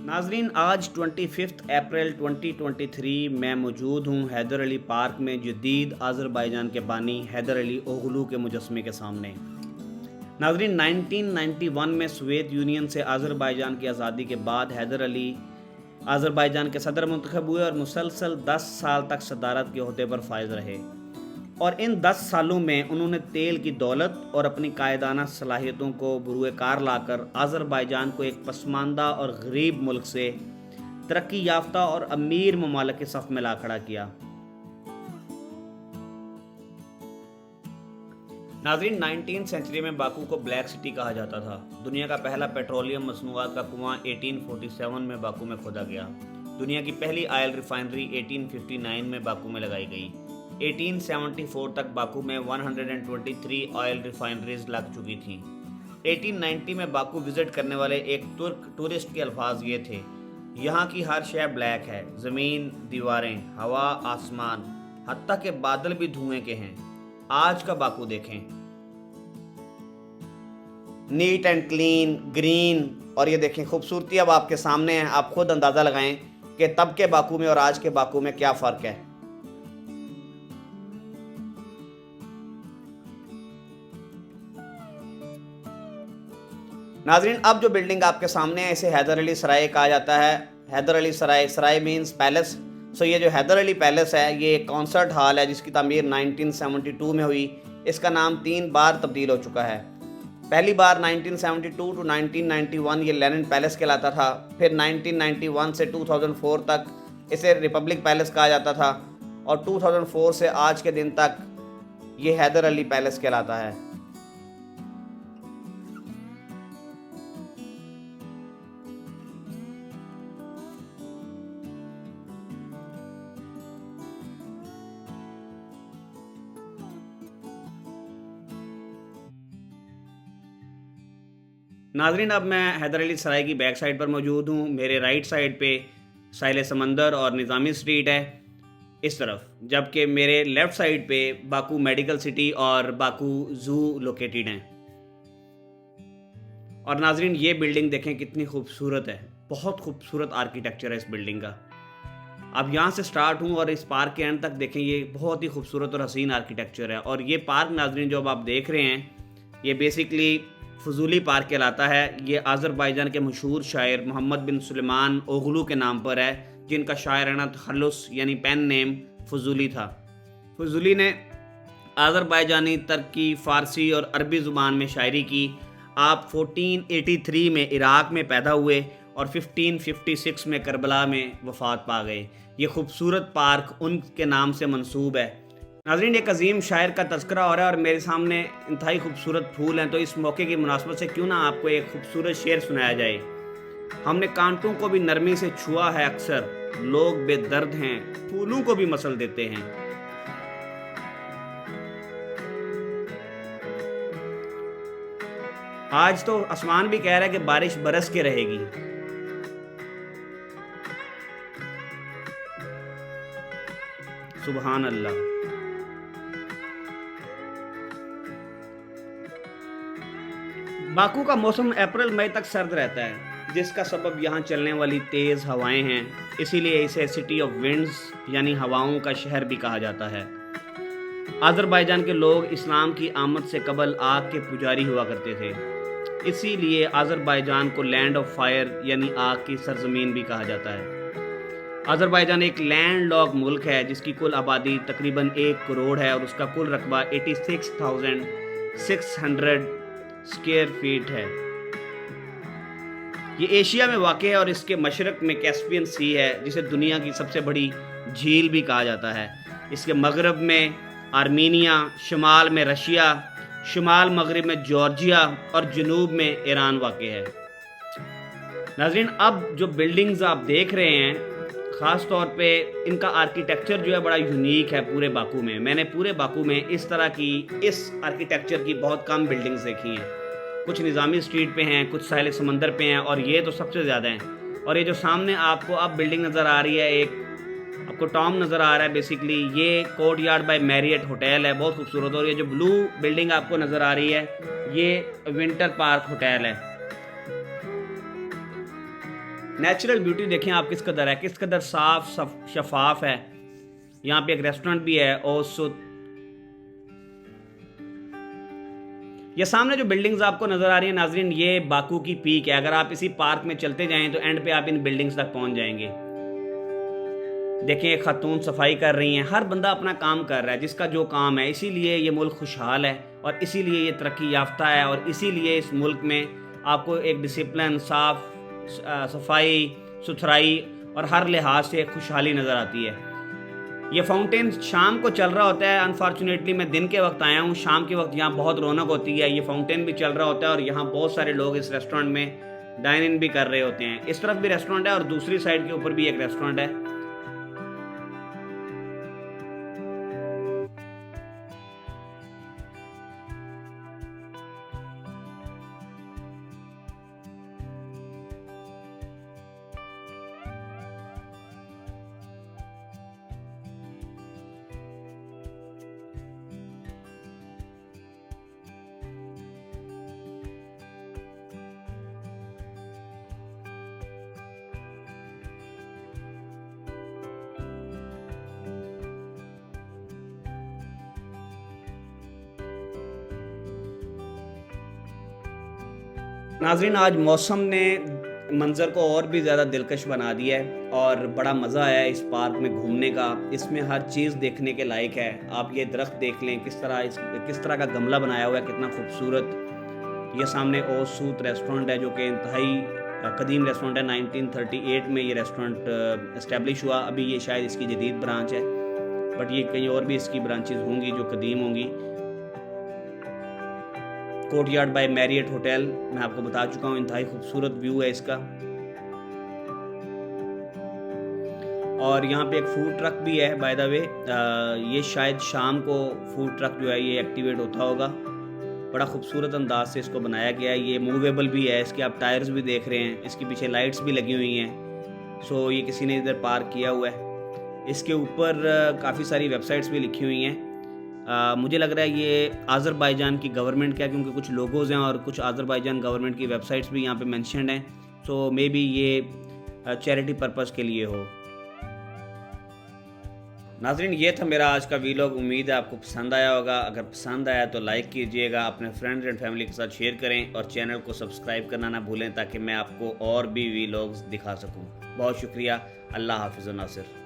नाजरीन, आज 25 अप्रैल 2023 मैं मौजूद हूँ हैदर अली पार्क में जदीद आज़रबाईजान के बानी हैदर अली ओगलू के मुजस्मे के सामने। नाजरीन, 1991 में सोवियत यूनियन से आज़रबाईजान की आज़ादी के बाद हैदर अली आज़रबाईजान के सदर मुंतखब हुए और मुसलसल 10 साल तक सदारत के ओहदे पर फायज रहे और इन 10 सालों में उन्होंने तेल की दौलत और अपनी कायदाना सलाहियतों को बुरुए कार लाकर आज़रबाईजान को एक पसमानदा और गरीब मुल्क से तरक्की याफ्ता और अमीर ममालिक के सफ़ में ला खड़ा किया। नाज़रीन, 19वीं सेंचुरी में बाकू को ब्लैक सिटी कहा जाता था। दुनिया का पहला पेट्रोलियम मसनूआत का कुआं 1847 में बाकू में खोदा गया। दुनिया की पहली ऑयल रिफाइनरी 1859 में बाकू में लगाई गई। 1874 तक बाकू में 123 ऑयल रिफाइनरीज लग चुकी थीं। 1890 में बाकू विजिट करने वाले एक तुर्क टूरिस्ट के अल्फाज ये थे: यहाँ की हर शय ब्लैक है, ज़मीन, दीवारें, हवा, आसमान, हत्ता के बादल भी धुएं के हैं। आज का बाकू देखें, नीट एंड क्लीन, ग्रीन, और ये देखें खूबसूरती अब आपके सामने है। आप खुद अंदाज़ा लगाएं कि तब के बाकू में और आज के बाकू में क्या फ़र्क है। नाजरीन, अब जो बिल्डिंग आपके सामने है इसे हैदर अली सराय कहा जाता है। हैदर अली सराय, सराय मीन्स पैलेस। सो ये जो हैदर अली पैलेस है ये एक कॉन्सर्ट हॉल है जिसकी तामीर 1972 में हुई। इसका नाम 3 बार तब्दील हो चुका है। पहली बार 1972 टू 1991 ये लेनिन पैलेस कहलाता था। फिर 1991 से 2004 तक इसे रिपब्लिक पैलेस कहा जाता था और 2004 से आज के दिन तक ये हैदर अली पैलेस कहलाता है। नाजरीन, अब मैं हैदर अली सराय की बैक साइड पर मौजूद हूँ। मेरे राइट साइड पे साहिल समंदर और निज़ामी स्ट्रीट है इस तरफ, जबकि मेरे लेफ़्ट साइड पे बाकू मेडिकल सिटी और बाकू ज़ू लोकेटेड हैं। और नाजरीन, ये बिल्डिंग देखें कितनी खूबसूरत है। बहुत खूबसूरत आर्किटेक्चर है इस बिल्डिंग का। अब यहाँ से स्टार्ट हूँ और इस पार्क के एंड तक देखें, ये बहुत ही खूबसूरत और हसीन आर्किटेक्चर है। और ये पार्क नाजरीन जो अब आप देख रहे हैं ये बेसिकली फजूली पार्क कहलाता है। ये आज़रबाईजान के मशहूर शायर मोहम्मद बिन सुलेमान ओगलू के नाम पर है, जिनका शायराना तखल्लुस यानी पेन नेम फजूली था। फजूली ने आज़रबाईजानी, तुर्की, फ़ारसी और अरबी ज़ुबान में शायरी की। आप 1483 में इराक़ में पैदा हुए और 1556 में करबला में वफ़ात पा गए। ये खूबसूरत पार्क उनके नाम से मंसूब है। नाज़रीन, एक अजीम शायर का तज़किरा हो रहा है और मेरे सामने इंतहाई खूबसूरत फूल हैं, तो इस मौके की मुनासबत से क्यों ना आपको एक खूबसूरत शेर सुनाया जाए। हमने कांटों को भी नरमी से छुआ है अक्सर, लोग बेदर्द हैं, फूलों को भी मसल देते हैं। आज तो आसमान भी कह रहा है कि बारिश बरस के रहेगी। सुभान अल्लाह। बाकू का मौसम अप्रैल मई तक सर्द रहता है, जिसका सबब यहाँ चलने वाली तेज़ हवाएं हैं। इसीलिए इसे सिटी ऑफ विंड्स यानी हवाओं का शहर भी कहा जाता है। आज़रबाईजान के लोग इस्लाम की आमद से कबल आग के पुजारी हुआ करते थे। इसीलिए आज़रबाईजान को लैंड ऑफ फायर यानी आग की सरजमीन भी कहा जाता है। आज़रबाईजान एक लैंड लॉक मुल्क है जिसकी कुल आबादी तकरीबन 1 करोड़ है और उसका कुल रकबा 86,600 स्क्वायर फीट है। ये एशिया में वाक़ है और इसके मशरक़ में कैस्पियन सी है, जिसे दुनिया की सबसे बड़ी झील भी कहा जाता है। इसके मगरब में आर्मीनिया, शुमाल में रशिया, शुमाल मगरब में जॉर्जिया और जनूब में ईरान वाक़ है। नाज़रीन, अब जो बिल्डिंग्स आप देख रहे हैं, ख़ास तौर पे इनका आर्किटेक्चर जो है बड़ा यूनिक है पूरे बाकू में। मैंने पूरे बाकू में इस तरह की, इस आर्किटेक्चर की बहुत कम बिल्डिंग्स देखी हैं। कुछ निज़ामी स्ट्रीट पे हैं, कुछ साहिल समंदर पे हैं और ये तो सबसे ज़्यादा हैं। और ये जो सामने आपको अब बिल्डिंग नज़र आ रही है, एक आपको टॉम नज़र आ रहा है, बेसिकली ये कोर्टयार्ड बाय मैरियट होटल है, बहुत खूबसूरत। और ये जो ब्लू बिल्डिंग आपको नज़र आ रही है ये विंटर पार्क होटल है। नेचुरल ब्यूटी देखें आप किस कदर है, किस कदर साफ शफाफ है। यहाँ पे एक रेस्टोरेंट भी है ओसो। ये सामने जो बिल्डिंग्स आपको नजर आ रही है नाजरीन, ये बाकू की पीक है। अगर आप इसी पार्क में चलते जाएं तो एंड पे आप इन बिल्डिंग्स तक पहुंच जाएंगे। देखें एक खातून सफाई कर रही हैं, हर बंदा अपना काम कर रहा है जिसका जो काम है। इसीलिए ये मुल्क खुशहाल है और इसीलिए ये तरक्की याफ्ता है और इसीलिए इस मुल्क में आपको एक डिसिप्लिन, साफ सफाई सुथराई और हर लिहाज से खुशहाली नज़र आती है। ये फाउंटेन शाम को चल रहा होता है। अनफॉर्चुनेटली मैं दिन के वक्त आया हूँ, शाम के वक्त यहाँ बहुत रौनक होती है। ये फाउंटेन भी चल रहा होता है और यहाँ बहुत सारे लोग इस रेस्टोरेंट में डाइन इन भी कर रहे होते हैं। इस तरफ भी रेस्टोरेंट है और दूसरी साइड के ऊपर भी एक रेस्टोरेंट है। नाजरीन आज मौसम ने मंज़र को और भी ज़्यादा दिलकश बना दिया है और बड़ा मज़ा आया इस पार्क में घूमने का। इसमें हर चीज़ देखने के लायक है। आप ये दरख्त देख लें, किस तरह का गमला बनाया हुआ है, कितना खूबसूरत। ये सामने ओ सूत रेस्टोरेंट है जो कि इंतहाई कदीम रेस्टोरेंट है। 1938 में ये रेस्टोरेंट इस्टेब्लिश हुआ। अभी ये शायद इसकी जदीद ब्रांच है, बट ये कहीं और भी इसकी ब्रांचेज होंगी जो कदीम होंगी। कोर्टयार्ड बाय मैरियट होटल मैं आपको बता चुका हूँ, इंतहाई खूबसूरत व्यू है इसका। और यहाँ पे एक फूड ट्रक भी है बाय द वे। ये शायद शाम को फूड ट्रक जो है ये एक्टिवेट होता होगा। बड़ा खूबसूरत अंदाज से इसको बनाया गया है। ये मूवेबल भी है, इसके आप टायर्स भी देख रहे हैं, इसके पीछे लाइट्स भी लगी हुई हैं। सो ये किसी ने इधर पार्क किया हुआ है। इसके ऊपर काफ़ी सारी वेबसाइट्स भी लिखी हुई हैं। मुझे लग रहा है ये आज़रबाईजान की गवर्नमेंट का, क्योंकि कुछ लोगोज़ हैं और कुछ आज़रबाईजान गवर्नमेंट की वेबसाइट्स भी यहाँ पे मेंशन्ड हैं। सो मे बी ये चैरिटी पर्पज़ के लिए हो। नाज़रीन ये था मेरा आज का वीलॉग। उम्मीद है आपको पसंद आया होगा। अगर पसंद आया तो लाइक कीजिएगा, अपने फ्रेंड्स एंड फैमिली के साथ शेयर करें और चैनल को सब्सक्राइब करना ना भूलें ताकि मैं आपको और भी वीलॉग्स दिखा सकूँ। बहुत शुक्रिया। अल्लाह हाफिज़ नासिर।